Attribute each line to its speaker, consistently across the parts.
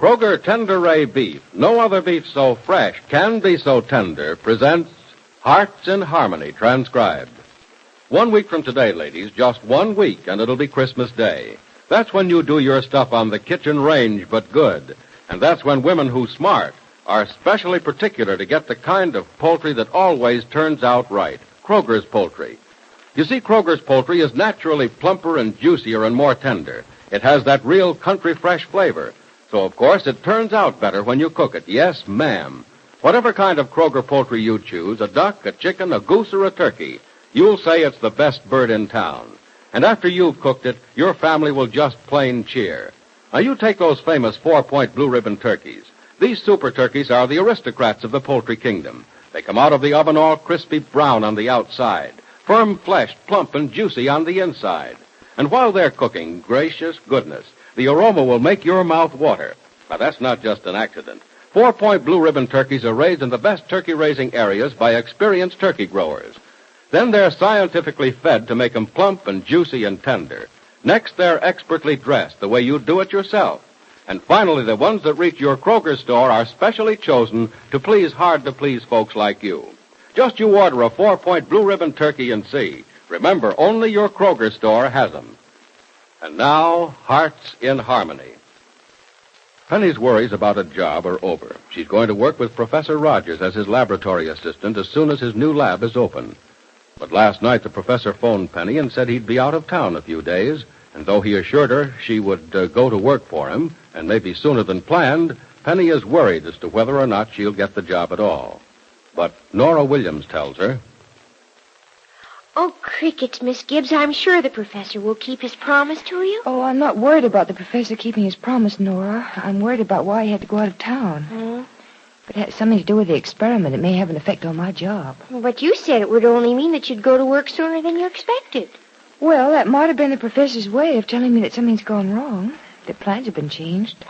Speaker 1: Kroger Tender Ray Beef, no other beef so fresh can be so tender, presents Hearts in Harmony, transcribed. 1 week from today, ladies, just 1 week, and it'll be Christmas Day. That's when you do your stuff on the kitchen range, but good. And that's when women who smart are specially particular to get the kind of poultry that always turns out right. Kroger's poultry. You see, Kroger's poultry is naturally plumper and juicier and more tender. It has that real country fresh flavor. So, of course, it turns out better when you cook it. Yes, ma'am. Whatever kind of Kroger poultry you choose, a duck, a chicken, a goose, or a turkey, you'll say it's the best bird in town. And after you've cooked it, your family will just plain cheer. Now, you take those famous 4-point blue ribbon turkeys. These super turkeys are the aristocrats of the poultry kingdom. They come out of the oven all crispy brown on the outside, firm-fleshed, plump, and juicy on the inside. And while they're cooking, gracious goodness, the aroma will make your mouth water. Now, that's not just an accident. 4-point blue ribbon turkeys are raised in the best turkey-raising areas by experienced turkey growers. Then they're scientifically fed to make them plump and juicy and tender. Next, they're expertly dressed the way you'd do it yourself. And finally, the ones that reach your Kroger store are specially chosen to please hard-to-please folks like you. Just you order a 4-point blue ribbon turkey and see. Remember, only your Kroger store has them. And now, Hearts in Harmony. Penny's worries about a job are over. She's going to work with Professor Rogers as his laboratory assistant as soon as his new lab is open. But last night the professor phoned Penny and said he'd be out of town a few days, and though he assured her she would go to work for him, and maybe sooner than planned, Penny is worried as to whether or not she'll get the job at all. But Nora Williams tells her,
Speaker 2: "Oh, crickets, Miss Gibbs, I'm sure the professor will keep his promise to you."
Speaker 3: Oh, I'm not worried about the professor keeping his promise, Nora. I'm worried about why he had to go out of town. If it has something to do with the experiment, it may have an effect on my job.
Speaker 2: But you said it would only mean that you'd go to work sooner than you expected.
Speaker 3: Well, that might have been the professor's way of telling me that something's gone wrong, that plans have been changed.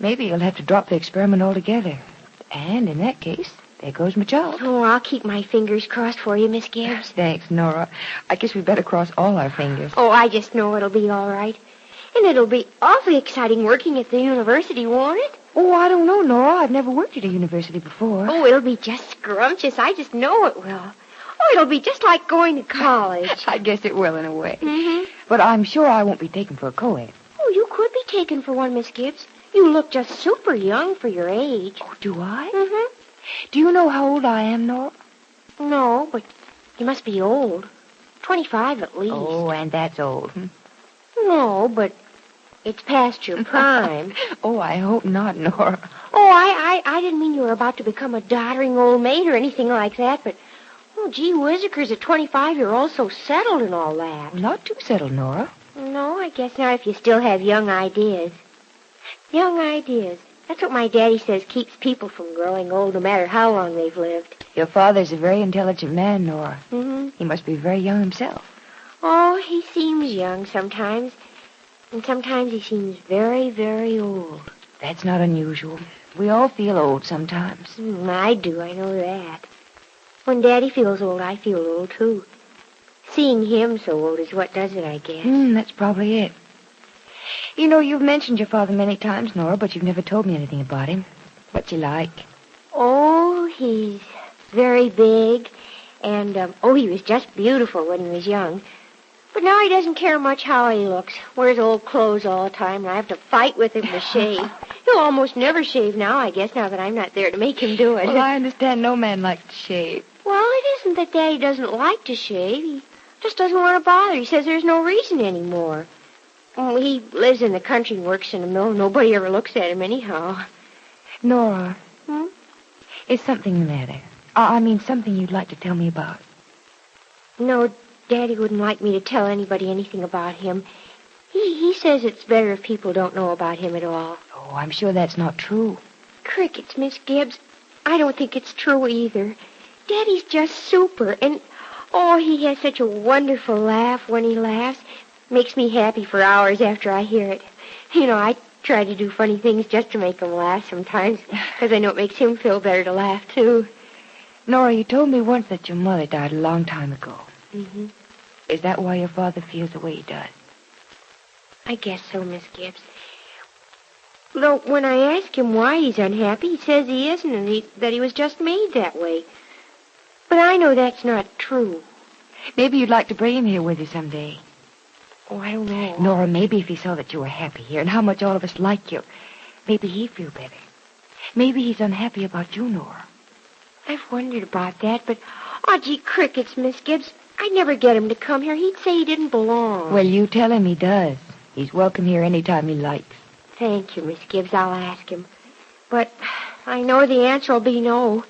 Speaker 3: Maybe he'll have to drop the experiment altogether. And in that case, there goes my job.
Speaker 2: Oh, I'll keep my fingers crossed for you, Miss Gibbs.
Speaker 3: Thanks, Nora. I guess we'd better cross all our fingers.
Speaker 2: Oh, I just know it'll be all right. And it'll be awfully exciting working at the university, won't it?
Speaker 3: Oh, I don't know, Nora. I've never worked at a university before.
Speaker 2: Oh, it'll be just scrumptious. I just know it will. Oh, it'll be just like going to college.
Speaker 3: I guess it will in a way.
Speaker 2: Mm-hmm.
Speaker 3: But I'm sure I won't be taken for a co-ed.
Speaker 2: Oh, you could be taken for one, Miss Gibbs. You look just super young for your age.
Speaker 3: Oh, do I?
Speaker 2: Mm-hmm.
Speaker 3: Do you know how old I am, Nora?
Speaker 2: No, but you must be old. 25 at least.
Speaker 3: Oh, and that's old.
Speaker 2: No, but it's past your prime.
Speaker 3: Oh, I hope not, Nora.
Speaker 2: Oh, I didn't mean you were about to become a doddering old maid or anything like that, but, oh, gee whizzikers, at 25 you're all so settled and all that.
Speaker 3: Not too settled, Nora.
Speaker 2: No, I guess not if you still have young ideas. Young ideas. That's what my daddy says keeps people from growing old no matter how long they've lived.
Speaker 3: Your father's a very intelligent man, Nora.
Speaker 2: Mm-hmm.
Speaker 3: He must be very young himself.
Speaker 2: Oh, he seems young sometimes. And sometimes he seems very, very old.
Speaker 3: That's not unusual. We all feel old sometimes.
Speaker 2: I do, I know that. When Daddy feels old, I feel old, too. Seeing him so old is what does it, I guess.
Speaker 3: That's probably it. You know, you've mentioned your father many times, Nora, but you've never told me anything about him. What's he like?
Speaker 2: Oh, he's very big. And, he was just beautiful when he was young. But now he doesn't care much how he looks. Wears old clothes all the time, and I have to fight with him to shave. He'll almost never shave now, I guess, now that I'm not there to make him do it.
Speaker 3: Well, I understand no man likes to shave.
Speaker 2: Well, it isn't that Daddy doesn't like to shave. He just doesn't want to bother. He says there's no reason anymore. He lives in the country and works in a mill. Nobody ever looks at him anyhow.
Speaker 3: Nora. Is something the matter? I mean, something you'd like to tell me about?
Speaker 2: No, Daddy wouldn't like me to tell anybody anything about him. He says it's better if people don't know about him at all.
Speaker 3: Oh, I'm sure that's not true.
Speaker 2: Crickets, Miss Gibbs. I don't think it's true either. Daddy's just super, and, he has such a wonderful laugh when he laughs. Makes me happy for hours after I hear it. You know, I try to do funny things just to make him laugh sometimes, because I know it makes him feel better to laugh, too.
Speaker 3: Nora, you told me once that your mother died a long time ago.
Speaker 2: Mm-hmm.
Speaker 3: Is that why your father feels the way he does?
Speaker 2: I guess so, Miss Gibbs. Though when I ask him why he's unhappy, he says he isn't and that he was just made that way. But I know that's not true.
Speaker 3: Maybe you'd like to bring him here with you someday.
Speaker 2: Oh, I don't know.
Speaker 3: Nora, maybe if he saw that you were happy here and how much all of us like you, maybe he'd feel better. Maybe he's unhappy about you, Nora.
Speaker 2: I've wondered about that, but, oh, gee, crickets, Miss Gibbs. I'd never get him to come here. He'd say he didn't belong.
Speaker 3: Well, you tell him he does. He's welcome here any time he likes.
Speaker 2: Thank you, Miss Gibbs. I'll ask him. But I know the answer will be no.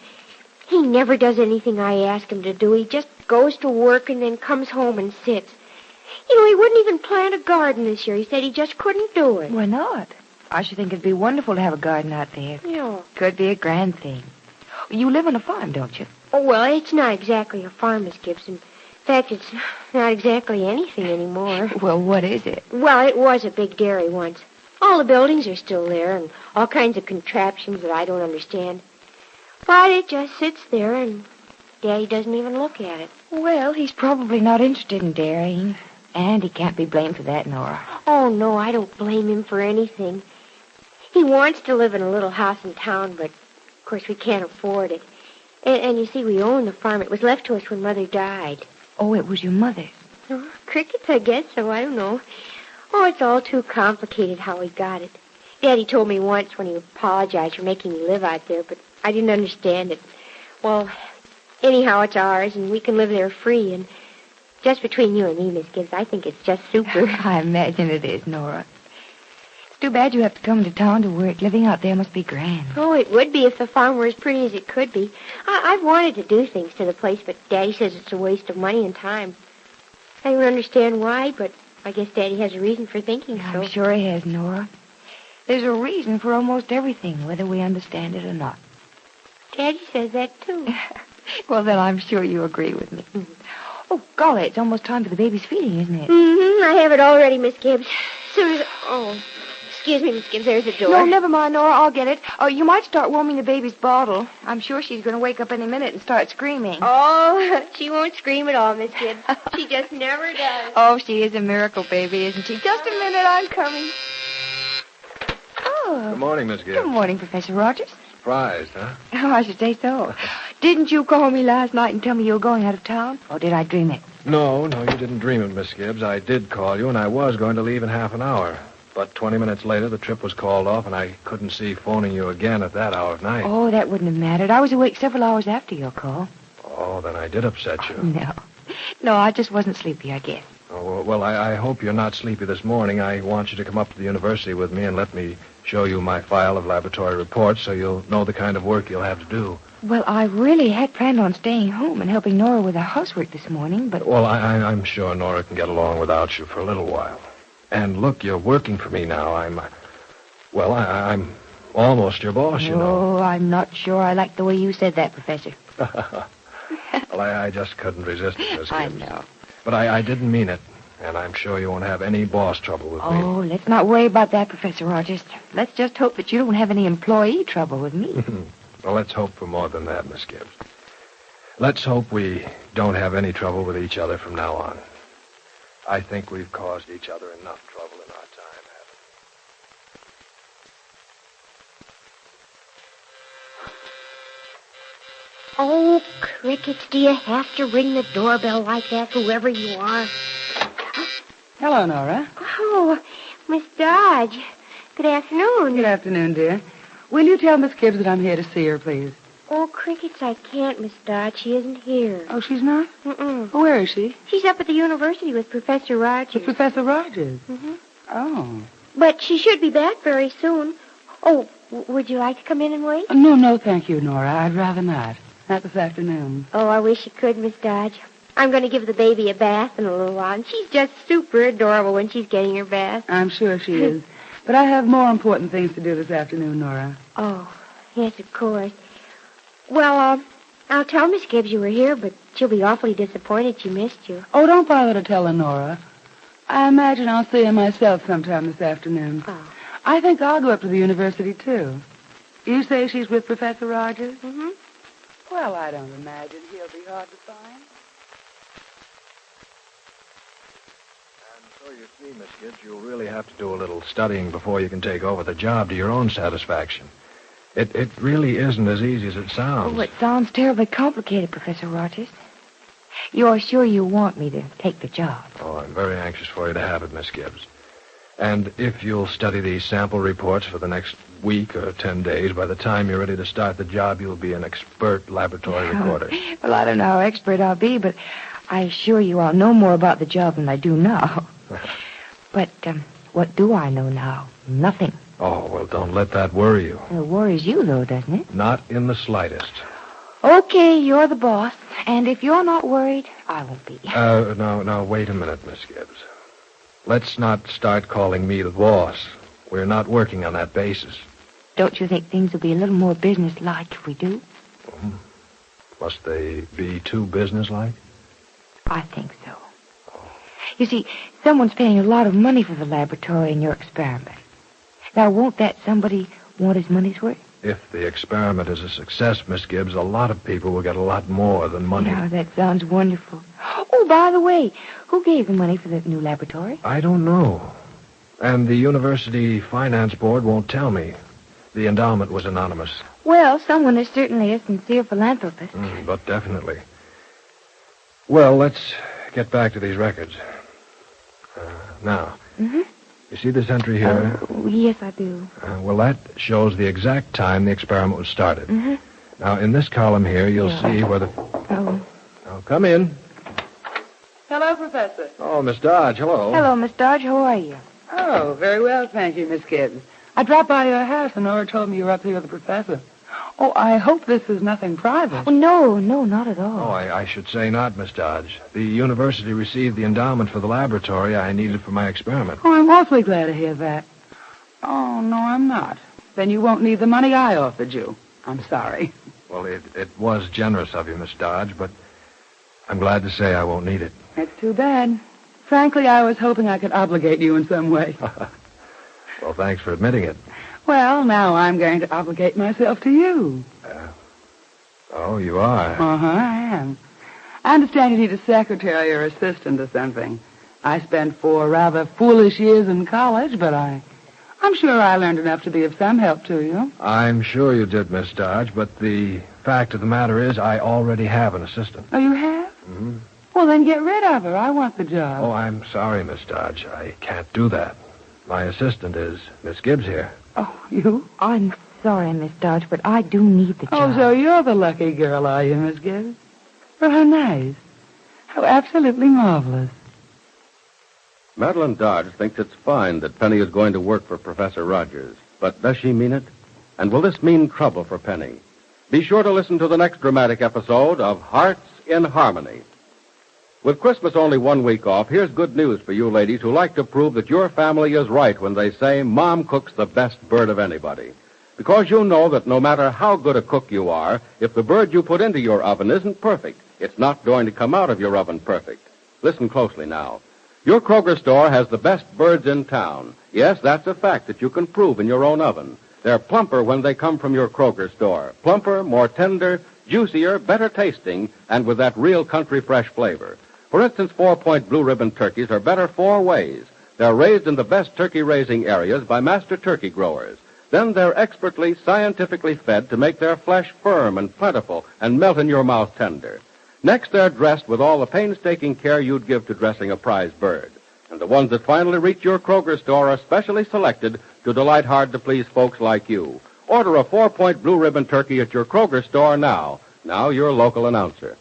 Speaker 2: He never does anything I ask him to do. He just goes to work and then comes home and sits. You know, he wouldn't even plant a garden this year. He said he just couldn't do it.
Speaker 3: Why not? I should think it'd be wonderful to have a garden out there.
Speaker 2: Yeah.
Speaker 3: Could be a grand thing. You live on a farm, don't you?
Speaker 2: Oh, well, it's not exactly a farm, Miss Gibbs. In fact, it's not exactly anything anymore.
Speaker 3: Well, what is it?
Speaker 2: Well, it was a big dairy once. All the buildings are still there and all kinds of contraptions that I don't understand. But it just sits there and Daddy doesn't even look at it.
Speaker 3: Well, he's probably not interested in dairying. And he can't be blamed for that, Nora.
Speaker 2: Oh, no, I don't blame him for anything. He wants to live in a little house in town, but, of course, we can't afford it. And you see, we own the farm. It was left to us when Mother died.
Speaker 3: Oh, it was your mother's.
Speaker 2: Oh, crickets, I guess so. I don't know. Oh, it's all too complicated how we got it. Daddy told me once when he apologized for making me live out there, but I didn't understand it. Well, anyhow, it's ours, and we can live there free, and just between you and me, Miss Gibbs, I think it's just super.
Speaker 3: I imagine it is, Nora. It's too bad you have to come to town to work. Living out there must be grand.
Speaker 2: Oh, it would be if the farm were as pretty as it could be. I've wanted to do things to the place, but Daddy says it's a waste of money and time. I don't understand why, but I guess Daddy has a reason for thinking so.
Speaker 3: I'm sure he has, Nora. There's a reason for almost everything, whether we understand it or not.
Speaker 2: Daddy says that, too.
Speaker 3: Well, then I'm sure you agree with me.
Speaker 2: Mm-hmm.
Speaker 3: Oh, golly, it's almost time for the baby's feeding, isn't it?
Speaker 2: Mm-hmm. I have it all ready, Miss Gibbs. Soon as... Oh, excuse me, Miss Gibbs. There's the door.
Speaker 3: No, never mind, Nora. I'll get it. Oh, you might start warming the baby's bottle. I'm sure she's going to wake up any minute and start screaming.
Speaker 2: Oh, she won't scream at all, Miss Gibbs. She just never does.
Speaker 3: Oh, she is a miracle baby, isn't she? Just a minute, I'm coming. Oh.
Speaker 4: Good morning, Miss Gibbs.
Speaker 3: Good morning, Professor Rogers.
Speaker 4: Surprised, huh?
Speaker 3: Oh, I should say so. Didn't you call me last night and tell me you were going out of town? Or did I dream it?
Speaker 4: No, you didn't dream it, Miss Gibbs. I did call you, and I was going to leave in half an hour. But 20 minutes later, the trip was called off, and I couldn't see phoning you again at that hour of night.
Speaker 3: Oh, that wouldn't have mattered. I was awake several hours after your call.
Speaker 4: Oh, then I did upset you.
Speaker 3: No, I just wasn't sleepy, I guess.
Speaker 4: Oh, well, I hope you're not sleepy this morning. I want you to come up to the university with me and let me show you my file of laboratory reports so you'll know the kind of work you'll have to do.
Speaker 3: Well, I really had planned on staying home and helping Nora with her housework this morning, but...
Speaker 4: Well, I'm sure Nora can get along without you for a little while. And look, you're working for me now. I'm almost your boss, you know.
Speaker 3: Oh, I'm not sure I like the way you said that, Professor.
Speaker 4: Well, I just couldn't resist it, Miss Gibbs.
Speaker 3: I know.
Speaker 4: But I didn't mean it, and I'm sure you won't have any boss trouble with me.
Speaker 3: Oh, let's not worry about that, Professor Rogers. Let's just hope that you don't have any employee trouble with me.
Speaker 4: Well, let's hope for more than that, Miss Gibbs. Let's hope we don't have any trouble with each other from now on. I think we've caused each other enough trouble in our time, haven't we?
Speaker 2: Oh, crickets, do you have to ring the doorbell like that, whoever you are?
Speaker 5: Hello, Nora.
Speaker 2: Oh, Miss Dodge. Good afternoon.
Speaker 5: Good afternoon, dear. Will you tell Miss Gibbs that I'm here to see her, please?
Speaker 2: Oh, crickets, I can't, Miss Dodge. She isn't here.
Speaker 5: Oh, she's not?
Speaker 2: Mm-mm.
Speaker 5: Oh, where is she?
Speaker 2: She's up at the university with Professor Rogers.
Speaker 5: With Professor Rogers?
Speaker 2: Mm-hmm.
Speaker 5: Oh.
Speaker 2: But she should be back very soon. Oh, would you like to come in and wait?
Speaker 5: No, thank you, Nora. I'd rather not. Not this afternoon.
Speaker 2: Oh, I wish you could, Miss Dodge. I'm going to give the baby a bath in a little while, and she's just super adorable when she's getting her bath.
Speaker 5: I'm sure she is. But I have more important things to do this afternoon, Nora.
Speaker 2: Oh, yes, of course. Well, I'll tell Miss Gibbs you were here, but she'll be awfully disappointed she missed you.
Speaker 5: Oh, don't bother to tell her, Nora. I imagine I'll see her myself sometime this afternoon.
Speaker 2: Oh.
Speaker 5: I think I'll go up to the university, too. You say she's with Professor Rogers?
Speaker 2: Mm-hmm.
Speaker 5: Well, I don't imagine he'll be hard to find.
Speaker 4: And so Well, you see, Miss Gibbs, you'll really have to do a little studying before you can take over the job to your own satisfaction. It really isn't as easy as it sounds.
Speaker 3: Oh, it sounds terribly complicated, Professor Rogers. You're sure you want me to take the job?
Speaker 4: Oh, I'm very anxious for you to have it, Miss Gibbs. And if you'll study these sample reports for the next week or 10 days, by the time you're ready to start the job, you'll be an expert laboratory reporter.
Speaker 3: Well, I don't know how expert I'll be, but I assure you I'll know more about the job than I do now. But what do I know now? Nothing.
Speaker 4: Oh, well, don't let that worry you.
Speaker 3: It worries you, though, doesn't it?
Speaker 4: Not in the slightest.
Speaker 3: Okay, you're the boss. And if you're not worried, I won't be.
Speaker 4: No, wait a minute, Miss Gibbs. Let's not start calling me the boss. We're not working on that basis.
Speaker 3: Don't you think things will be a little more businesslike if we do?
Speaker 4: Must they be too businesslike?
Speaker 3: I think so. You see, someone's paying a lot of money for the laboratory in your experiment. Now, won't that somebody want his money's worth?
Speaker 4: If the experiment is a success, Miss Gibbs, a lot of people will get a lot more than money.
Speaker 3: Yeah, that sounds wonderful. Oh, by the way, who gave the money for the new laboratory?
Speaker 4: I don't know. And the University Finance Board won't tell me. The endowment was anonymous.
Speaker 3: Well, someone is certainly a sincere philanthropist.
Speaker 4: But definitely. Well, let's get back to these records. Now, you see this entry here?
Speaker 3: Yes, I do.
Speaker 4: Well, that shows the exact time the experiment was started. Now, in this column here, you'll see where the...
Speaker 3: Oh.
Speaker 4: Now, come in.
Speaker 5: Hello, Professor.
Speaker 4: Oh, Miss Dodge, hello.
Speaker 3: Hello, Miss Dodge. How are you?
Speaker 5: Oh, very well, thank you, Miss Gibbs. I dropped by your house, and Nora told me you were up here with the professor. Oh, I hope this is nothing private.
Speaker 3: Oh, no, not at all.
Speaker 4: Oh, I should say not, Miss Dodge. The university received the endowment for the laboratory I needed for my experiment.
Speaker 5: Oh, I'm awfully glad to hear that. Oh, no, I'm not. Then you won't need the money I offered you. I'm sorry.
Speaker 4: Well, it was generous of you, Miss Dodge, but I'm glad to say I won't need it.
Speaker 5: That's too bad. Frankly, I was hoping I could obligate you in some way.
Speaker 4: Well, thanks for admitting it.
Speaker 5: Well, now I'm going to obligate myself to you.
Speaker 4: Oh, you are?
Speaker 5: I am. I understand you need a secretary or assistant or something. I spent 4 rather foolish years in college, but I'm sure I learned enough to be of some help to you.
Speaker 4: I'm sure you did, Miss Dodge, but the fact of the matter is I already have an assistant.
Speaker 5: Oh, you have? Well, then get rid of her. I want the job.
Speaker 4: Oh, I'm sorry, Miss Dodge. I can't do that. My assistant is Miss Gibbs here.
Speaker 5: Oh, you?
Speaker 3: I'm sorry, Miss Dodge, but I do need the job.
Speaker 5: Oh, so you're the lucky girl, are you, Miss Gibbs? Well, how nice. How absolutely marvelous.
Speaker 1: Madeline Dodge thinks it's fine that Penny is going to work for Professor Rogers. But does she mean it? And will this mean trouble for Penny? Be sure to listen to the next dramatic episode of Hearts in Harmony. With Christmas only 1 week off, here's good news for you ladies who like to prove that your family is right when they say Mom cooks the best bird of anybody. Because you know that no matter how good a cook you are, if the bird you put into your oven isn't perfect, it's not going to come out of your oven perfect. Listen closely now. Your Kroger store has the best birds in town. Yes, that's a fact that you can prove in your own oven. They're plumper when they come from your Kroger store. Plumper, more tender, juicier, better tasting, and with that real country fresh flavor. For instance, 4-point blue ribbon turkeys are better 4 ways. They're raised in the best turkey-raising areas by master turkey growers. Then they're expertly, scientifically fed to make their flesh firm and plentiful and melt in your mouth tender. Next, they're dressed with all the painstaking care you'd give to dressing a prize bird. And the ones that finally reach your Kroger store are specially selected to delight hard-to-please folks like you. Order a 4-point blue ribbon turkey at your Kroger store now. Now, your local announcer.